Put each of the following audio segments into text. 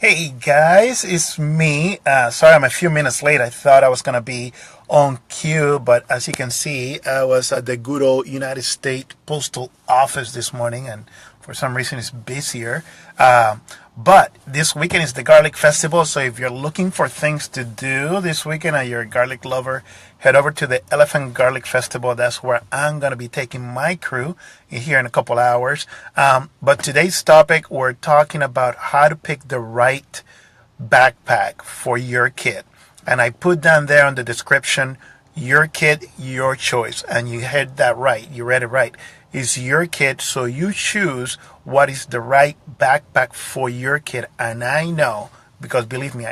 Hey guys, it's me. Sorry, I'm a few minutes late. I thought I was going to be on cue, but as you can see, I was at the good old United States Postal Office this morning, and for some reason it's busier. But this weekend is the Garlic Festival, so if you're looking for things to do this weekend and you're a garlic lover, head over to the Elephant Garlic Festival. That's where I'm going to be taking my crew here in a couple hours. But today's topic, we're talking about how to pick the right backpack for your kid. And I put down there on the description, your kid, your choice. And you had that right. You read it right. It's your kid, so you choose what is the right backpack for your kid. And I know, because believe me,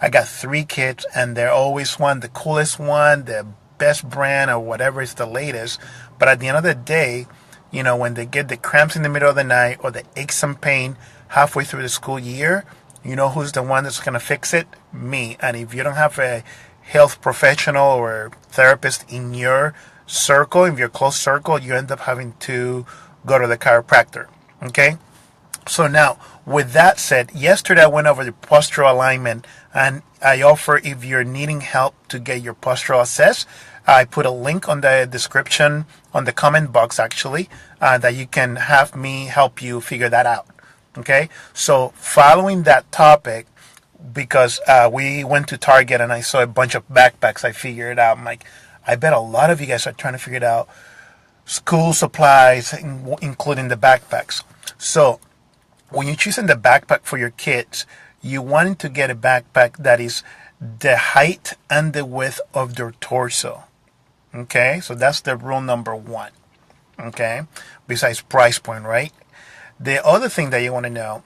I got three kids, and they're always one, the coolest one, the best brand, or whatever is the latest. But at the end of the day, when they get the cramps in the middle of the night or the aches and pain halfway through the school year, you know who's the one that's going to fix it? Me. And if you don't have a health professional or therapist in your circle, in your close circle, you end up having to go to the chiropractor. Okay? So now, with that said, yesterday I went over the postural alignment, and I offer, if you're needing help to get your postural assessed, I put a link on the description, on the comment box actually, that you can have me help you figure that out. Okay? So following that topic, because we went to Target and I saw a bunch of backpacks, I figured it out. I'm like, I bet a lot of you guys are trying to figure it out. School supplies, including the backpacks. So when you're choosing the backpack for your kids, you want to get a backpack that is the height and the width of their torso. Okay, so that's the rule number one. Okay, besides price point, right? The other thing that you want to know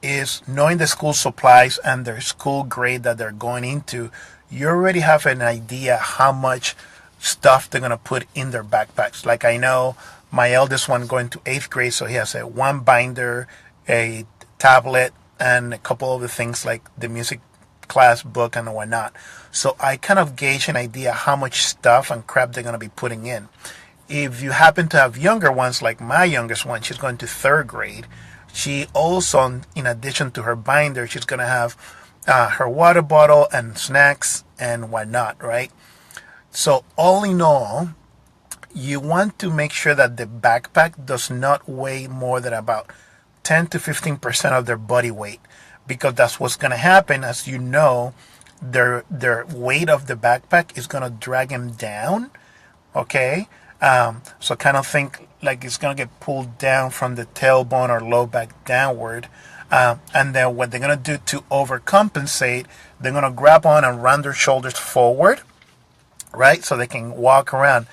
is knowing the school supplies and their school grade that they're going into. You already have an idea how much stuff they're going to put in their backpacks. Like I know my eldest one going to 8th grade, so he has a one binder, a tablet, and a couple of the things like the music class book and whatnot. So I kind of gauge an idea how much stuff and crap they're going to be putting in. If you happen to have younger ones, like my youngest one, she's going to 3rd grade. She also, in addition to her binder, she's going to have her water bottle and snacks and whatnot, right? So all in all, you want to make sure that the backpack does not weigh more than about 10 to 15% of their body weight, because that's what's going to happen. As you know, their weight of the backpack is going to drag them down. Okay, so kind of think like it's going to get pulled down from the tailbone or low back downward. And then what they're going to do to overcompensate, they're going to grab on and run their shoulders forward, right? So they can walk around.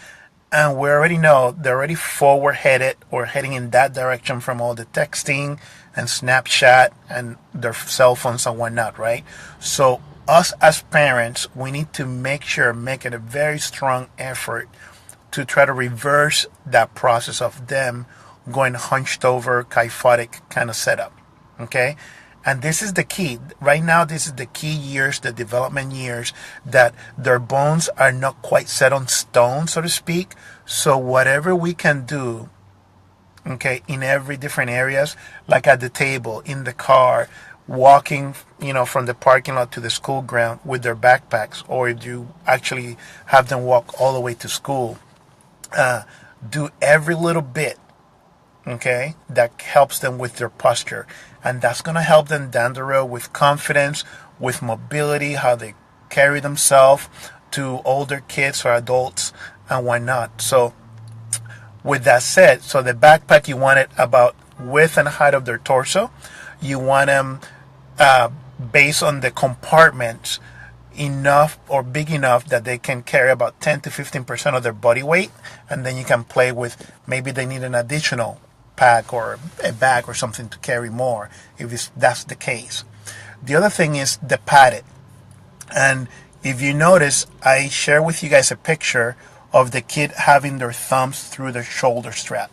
And we already know they're already forward headed or heading in that direction from all the texting and Snapchat and their cell phones and whatnot, right? So us as parents, we need to make it a very strong effort to try to reverse that process of them going hunched over, kyphotic kind of setup. Okay? And this is the key. Right now, this is the key years, the development years, that their bones are not quite set on stone, so to speak. So whatever we can do, okay, in every different areas, like at the table, in the car, walking, from the parking lot to the school ground with their backpacks, or if you actually have them walk all the way to school, do every little bit, okay, that helps them with their posture. And that's going to help them down the road with confidence, with mobility, how they carry themselves to older kids or adults and whatnot. So with that said, so the backpack, you want it about width and height of their torso. You want them based on the compartments enough or big enough that they can carry about 10 to 15% of their body weight. And then you can play with, maybe they need an additional pack or a bag or something to carry more, if that's the case. The other thing is the padded. And if you notice, I share with you guys a picture of the kid having their thumbs through their shoulder strap.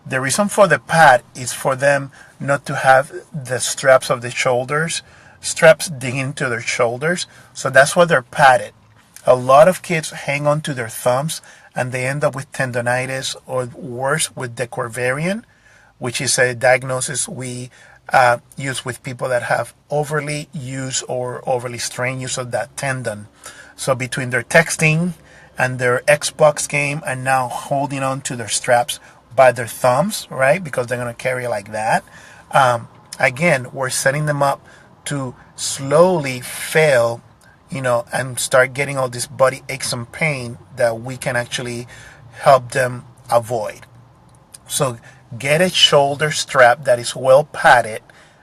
The reason for the pad is for them not to have the straps of the straps dig into their shoulders. So that's why they're padded. A lot of kids hang on to their thumbs and they end up with tendonitis, or worse, with De Quervain, which is a diagnosis we used with people that have overly used or overly strained use of that tendon. So between their texting and their Xbox game and now holding on to their straps by their thumbs, right? Because they're going to carry like that. Again, we're setting them up to slowly fail, and start getting all this body aches and pain that we can actually help them avoid. So get a shoulder strap that is well padded,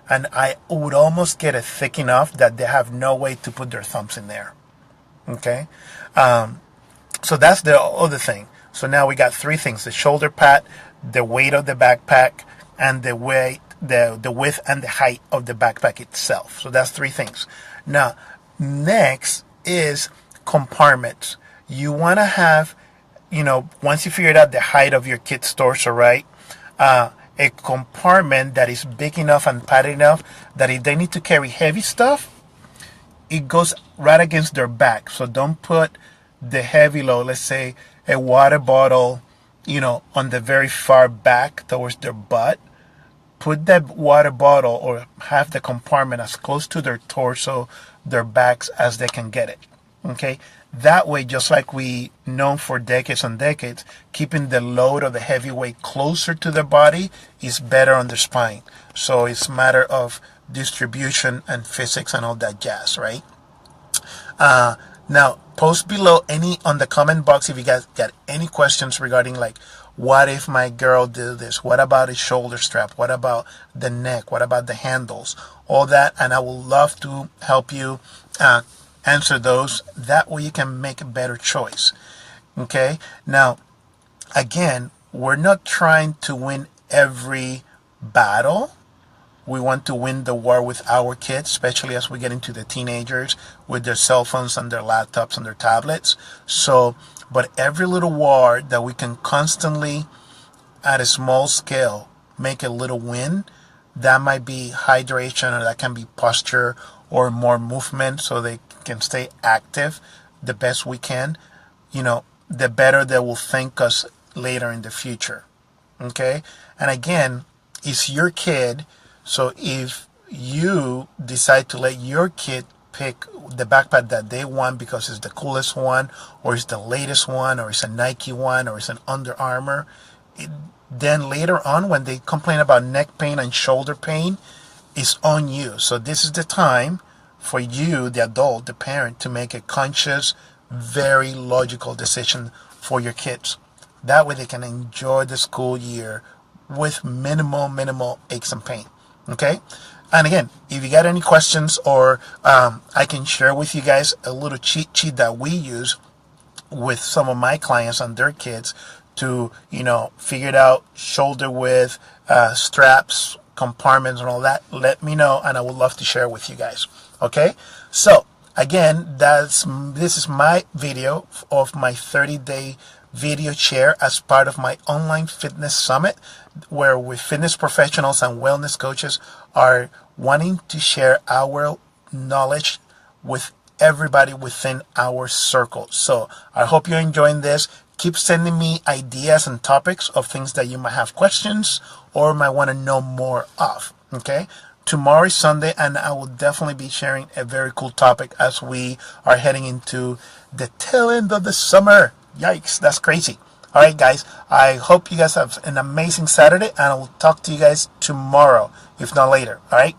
and I would almost get it thick enough that they have no way to put their thumbs in there. Okay? So that's the other thing. So now we got three things: the shoulder pad, the weight of the backpack, and the width and the height of the backpack itself. So that's three things. Now, next is compartments. You want to have, once you figured out the height of your kid's torso, right, a compartment that is big enough and padded enough that if they need to carry heavy stuff, it goes right against their back. So don't put the heavy load, let's say a water bottle, on the very far back towards their butt. Put that water bottle or have the compartment as close to their torso, their backs as they can get it. Okay? That way, just like we know for decades and decades, keeping the load of the heavy weight closer to the body is better on their spine. So it's a matter of distribution and physics and all that jazz, right? Now, post below on the comment box if you guys got any questions regarding like, what if my girl did this? What about a shoulder strap? What about the neck? What about the handles? All that, and I would love to help you answer those. That way you can make a better choice. Okay? Now, again, we're not trying to win every battle. We want to win the war with our kids, especially as we get into the teenagers with their cell phones and their laptops and their tablets. So, but every little war that we can constantly, at a small scale, make a little win, that might be hydration, or that can be posture or more movement so they can stay active the best we can, the better they will thank us later in the future. Okay? And again, it's your kid. So if you decide to let your kid pick the backpack that they want because it's the coolest one, or it's the latest one, or it's a Nike one, or it's an Under Armour, then later on when they complain about neck pain and shoulder pain, it's on you. So this is the time for you, the adult, the parent, to make a conscious, very logical decision for your kids. That way they can enjoy the school year with minimal aches and pain. Okay? And again, if you got any questions, or I can share with you guys a little cheat sheet that we use with some of my clients and their kids to, figure it out, shoulder width, straps, compartments, and all that, let me know, and I would love to share with you guys. Okay? So, again, this is my video of my 30-day video share as part of my online fitness summit, where we fitness professionals and wellness coaches are wanting to share our knowledge with everybody within our circle. So I hope you're enjoying this. Keep sending me ideas and topics of things that you might have questions or might want to know more of. Okay? Tomorrow is Sunday, and I will definitely be sharing a very cool topic as we are heading into the tail end of the summer. Yikes, that's crazy. All right, guys, I hope you guys have an amazing Saturday, and I will talk to you guys tomorrow, if not later. All right?